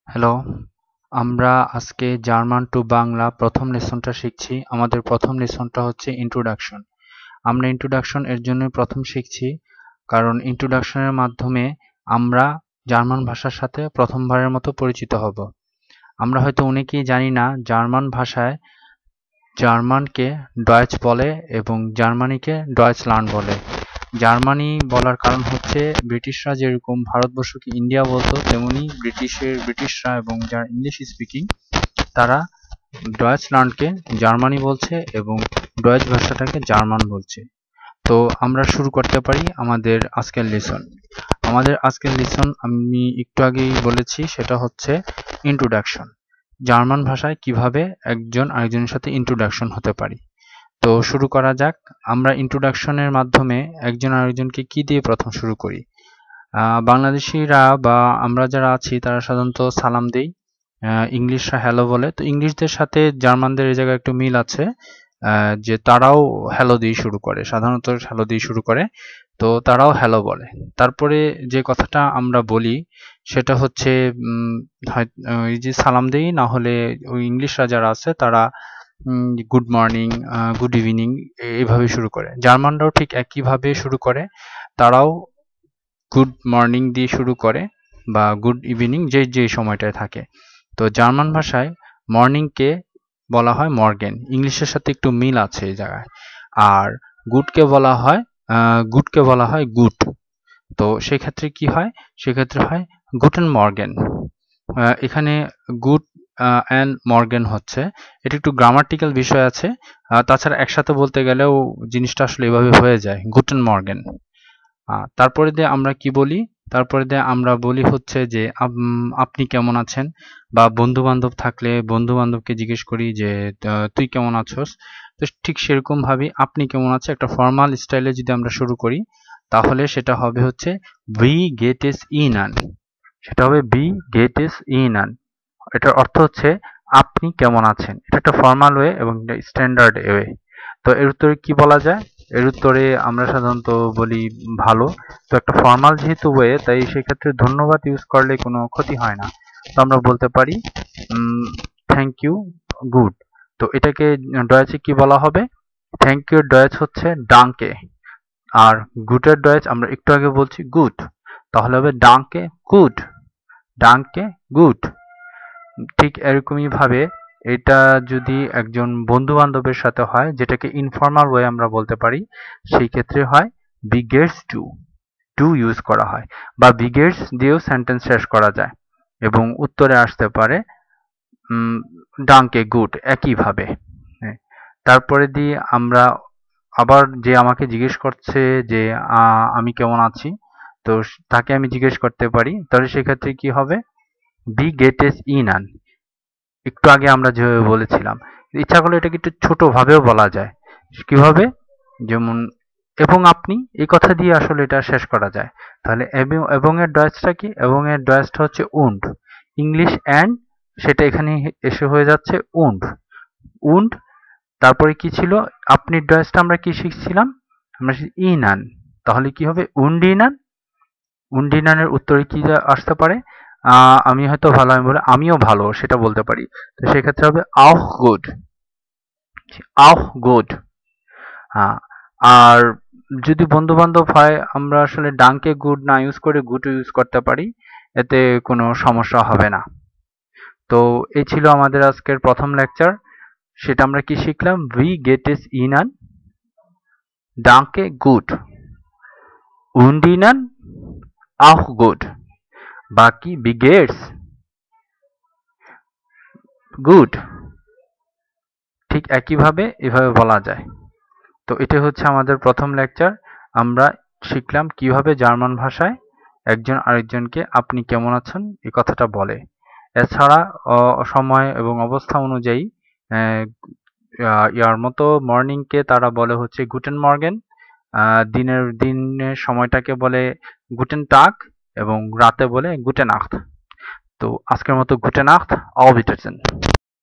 Hello, আমরা আজকে German two Bangla প্রথম লেসনটা শিখছি। আমাদের প্রথম লেসনটা হচ্ছে ইন্ট্রোডাকশন। আমরা ইন্ট্রোডাকশন এর জন্য প্রথম শিখছি, কারণ ইন্ট্রোডাকশনের মাধ্যমে আমরা জার্মান ভাষার সাথে প্রথমবারের মতো পরিচিত হব। আমরা হয়তো অনেকেই জানি না জার্মান ভাষায় জার্মানকে ডয়েচ বলে এবং জার্মানিকে ডয়েচল্যান্ড বলে। জার্মানি বলার কারণ হচ্ছে ব্রিটিশরা যেরকম ভারতবর্ষকে ইন্ডিয়া বলতো, তেমনি ব্রিটিশরা এবং যারা ইংলিশ স্পিকিং তারা ডয়েচল্যান্ডকে জার্মানি বলছে এবং ডয়েচ ভাষাটাকে জার্মান বলছে। তো আমরা শুরু করতে পারি আমাদের আজকের লেসন। আমাদের আজকের লেসন আমি একটু আগেই বলেছি, সেটা হচ্ছে ইন্ট্রোডাকশন। জার্মান ভাষায় কিভাবে একজন আরেকজনের সাথে ইন্ট্রোডাকশন হতে পারি। তো শুরু করা যাক। আমরা ইন্ট্রোডাকশনের মাধ্যমে একজন আরেকজনকে কি দিয়ে প্রথম শুরু করি? বাংলাদেশিরা বা আমরা যারা আছি তারা সাধারণত সালাম দেই, ইংলিশরা হ্যালো বলে। তো ইংলিশদের সাথে জার্মানদের এই জায়গায় একটু মিল আছে, যে তারাও হ্যালো দিয়ে শুরু করে, সাধারণত হ্যালো দিয়ে শুরু করে। তো তারাও হ্যালো বলে। তারপরে যে কথাটা আমরা বলি সেটা হচ্ছে এই যে সালাম দেই, না হলে ওই ইংলিশরা যারা আছে তারা গুড মর্নিং, গুড ইভিনিং এইভাবে শুরু করে। জার্মানরাও ঠিক একইভাবে শুরু করে, তারাও গুড মর্নিং দিয়ে শুরু করে বা গুড ইভিনিং যে সময়টায় থাকে। তো জার্মান ভাষায় মর্নিংকে বলা হয় মর্গেন, ইংলিশের সাথে একটু মিল আছে এই জায়গায়। আর গুডকে বলা হয় গুড। তো সেক্ষেত্রে কি হয়? সেক্ষেত্রে হয় গুটেন মর্গেন। এখানে গুড অ্যান্ড মর্গেন হচ্ছে, এটা একটু গ্রামাটিক্যাল বিষয় আছে, তাছাড়া একসাথে বলতে গেলেও জিনিসটা আসলে এভাবে হয়ে যায়, গুটেন মর্গেন। তারপরে দিয়ে আমরা কি বলি? তারপরে দিয়ে আমরা বলি হচ্ছে যে আপনি কেমন আছেন, বা বন্ধু বান্ধব থাকলে বন্ধু বান্ধবকে জিজ্ঞেস করি যে তুই কেমন আছোস। তো ঠিক সেরকম ভাবে আপনি কেমন আছে একটা ফর্মাল স্টাইলে যদি আমরা শুরু করি, তাহলে সেটা হবে হচ্ছে ভি গেট ইস ইনান। সেটা হবে ভি গেট ইস ইনান। এটার অর্থ হচ্ছে আপনি কেমন আছেন। এটা একটা ফর্মাল ওয়ে এবং স্ট্যান্ডার্ড ওয়ে। তো এর উত্তরে কি বলা যায়? এর উত্তরে আমরা সাধারণত বলি ভালো। তো একটা ফর্মাল যেহেতু ওয়ে, তাই সেক্ষেত্রে ধন্যবাদ ইউজ করলে কোনো ক্ষতি হয় না। তো আমরা বলতে পারি থ্যাংক ইউ, গুড। তো এটাকে ডয়েচে কি বলা হবে? থ্যাংক ইউ ডয়েচ হচ্ছে ডাঙ্কে, আর গুডের ডয়েচ আমরা একটু আগে বলছি গুড, তাহলে হবে ডাঙ্কে গুড, ডাঙ্কে গুড। ঠিক এরকমই ভাবে এটা যদি একজন বন্ধু বান্ধবের সাথে হয়, যেটাকে ইনফর্মাল ওয়ে আমরা বলতে পারি, সেই ক্ষেত্রে হয় বি গেটস টু ইউজ করা হয়, বা বি গেটস দিয়েও সেন্টেন্স শেষ করা যায় এবং উত্তরে আসতে পারে ডাঙ্কে গুড একইভাবে। তারপরে দিয়ে আমরা আবার যে আমাকে জিজ্ঞেস করছে যে আমি কেমন আছি, তো তাকে আমি জিজ্ঞেস করতে পারি, তাহলে সেক্ষেত্রে কি হবে? বি গেট এস ইনান। একটু আগে আমরা যেভাবে বলেছিলাম, ইচ্ছা করলে এটাকে একটু ছোট ভাবেও বলা যায়। কিভাবে? যেমন এবং আপনি, এই কথা দিয়ে আসলে এটা শেষ করা যায়। তাহলে এবং এর ডয়েচটা কি? এবং এর ডয়েচটা হচ্ছে উন্ড। ইংলিশ অ্যান্ড, সেটা এখানে এসে হয়ে যাচ্ছে উন্ড। উন্ড। তারপরে কি ছিল? আপনি ডয়েচটা আমরা কি শিখছিলাম? আমরা ইনান। তাহলে কি হবে? উন্ডিনান। উন্ডিনানের উত্তরে কি আসতে পারে? আমি হয়তো ভালো, আমি বলে আমিও ভালো, সেটা বলতে পারি। তো সেক্ষেত্রে হবে আও গুড, আও গুড। আর যদি বন্ধু বান্ধব হয়, আমরা আসলে ডাঙ্কে গুড না ইউজ করে গুড ইউজ করতে পারি, এতে কোনো সমস্যা হবে না। তো এই ছিল আমাদের আজকের প্রথম লেকচার। সেটা আমরা কি শিখলাম? উই গেট ইস ইনান, ডাঙ্কে গুড, উন্ডিনান আও গুড, বাকি বি গেটস গুড। ঠিক একইভাবে এভাবে বলা যায়। তো এটা হচ্ছে আমাদের প্রথম লেকচার। আমরা শিখলাম কিভাবে জার্মান ভাষায় একজন আরেকজনকে আপনি কেমন আছেন এই কথাটা বলে। এছাড়া সময় এবং অবস্থা অনুযায়ী ইয়ার মতো মর্নিংকে তারা বলে হচ্ছে গুটেন মর্গেন, দিনের সময়টাকে বলে গুটেন টাগ, এবং রাতে বলে গুটেন নাক্ট। তো আজকের মতো গুটেন নাক্ট, অফ উইটারসেন।